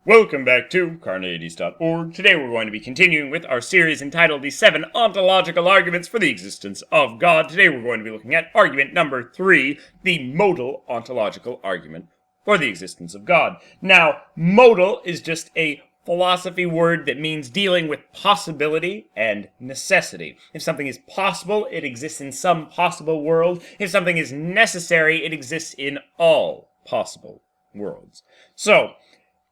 Welcome back to Carneades.org. Today we're going to be continuing with our series entitled The 7 Ontological Arguments for the Existence of God. Today we're going to be looking at argument number 3, the modal ontological argument for the existence of God. Now, modal is just a philosophy word that means dealing with possibility and necessity. If something is possible, it exists in some possible world. If something is necessary, it exists in all possible worlds. So,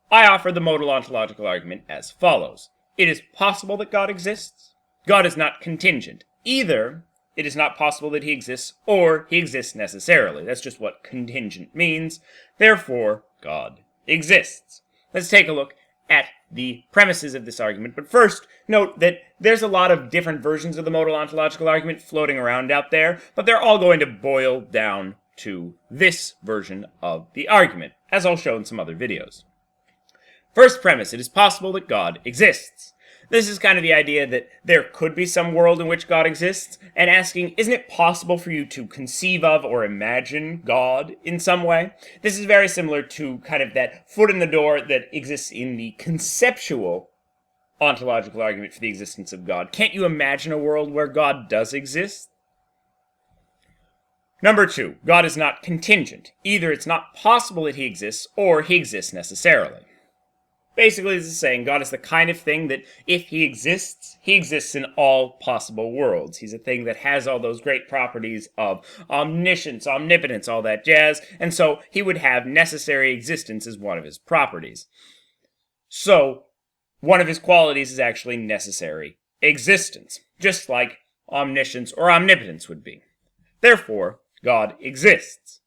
I offer the modal ontological argument as follows. It is possible that God exists. God is not contingent. Either it is not possible that he exists, or he exists necessarily. That's just what contingent means. Therefore, God exists. Let's take a look at the premises of this argument. But first, note that there's a lot of different versions of the modal ontological argument floating around out there, but they're all going to boil down to this version of the argument, as I'll show in some other videos. First premise, it is possible that God exists. This is kind of the idea that there could be some world in which God exists, and asking, isn't it possible for you to conceive of or imagine God in some way? This is very similar to kind of that foot in the door that exists in the conceptual ontological argument for the existence of God. Can't you imagine a world where God does exist? Number 2, God is not contingent. Either it's not possible that he exists, or he exists necessarily. Basically, this is saying God is the kind of thing that if he exists in all possible worlds. He's a thing that has all those great properties of omniscience, omnipotence, all that jazz, and so he would have necessary existence as one of his properties. So, one of his qualities is actually necessary existence, just like omniscience or omnipotence would be. Therefore, God exists.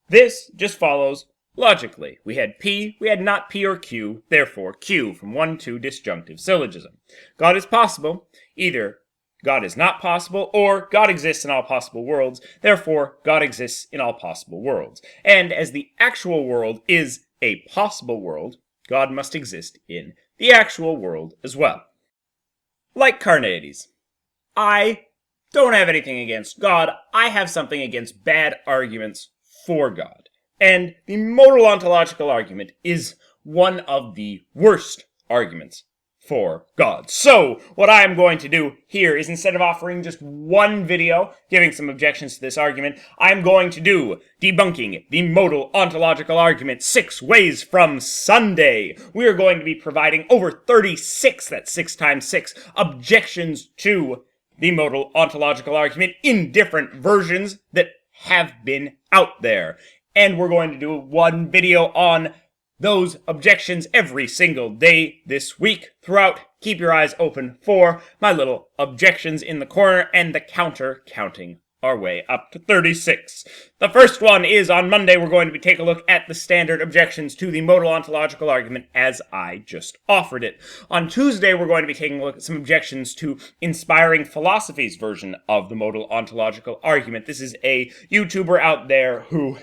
This just follows logically. We had P, we had not P or Q, therefore Q from 1-2 disjunctive syllogism. God is possible, either God is not possible, or God exists in all possible worlds, therefore God exists in all possible worlds. And as the actual world is a possible world, God must exist in the actual world as well. Like Carneades, I don't have anything against God, I have something against bad arguments for God. And the modal ontological argument is one of the worst arguments for God. So, what I am going to do here is, instead of offering just one video giving some objections to this argument, I'm going to do Debunking the Modal Ontological Argument 6 Ways from Sunday. We are going to be providing over 36, that's 6 times 6, objections to the modal ontological argument in different versions that have been out there. And we're going to do one video on those objections every single day this week throughout. Keep your eyes open for my little objections in the corner and the counter counting our way up to 36. The first one is on Monday. We're going to be taking a look at the standard objections to the modal ontological argument as I just offered it. On Tuesday, we're going to be taking a look at some objections to Inspiring Philosophy's version of the modal ontological argument. This is a YouTuber out there who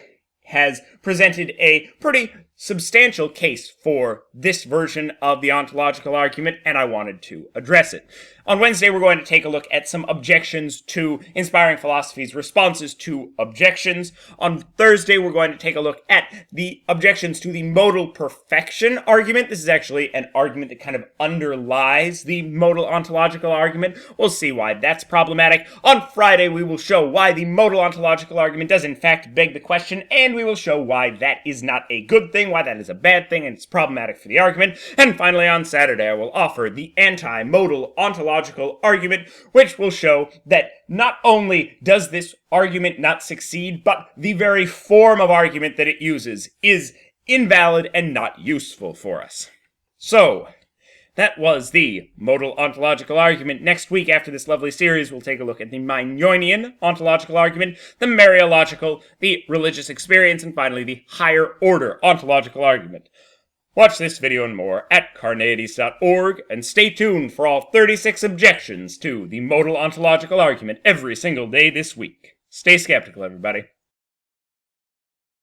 has presented a pretty substantial case for this version of the ontological argument, and I wanted to address it. On Wednesday, we're going to take a look at some objections to Inspiring Philosophy's responses to objections. On Thursday, we're going to take a look at the objections to the modal perfection argument. This is actually an argument that kind of underlies the modal ontological argument. We'll see why that's problematic. On Friday, we will show why the modal ontological argument does in fact beg the question, and we will show why that is not a good thing, why that is a bad thing, and it's problematic for the argument. And finally, on Saturday, I will offer the anti-modal ontological argument, which will show that not only does this argument not succeed, but the very form of argument that it uses is invalid and not useful for us. So, that was the modal ontological argument. Next week, after this lovely series, we'll take a look at the Meinonian ontological argument, the Mariological, the religious experience, and finally the higher order ontological argument. Watch this video and more at Carneades.org, and stay tuned for all 36 objections to the modal ontological argument every single day this week. Stay skeptical, everybody.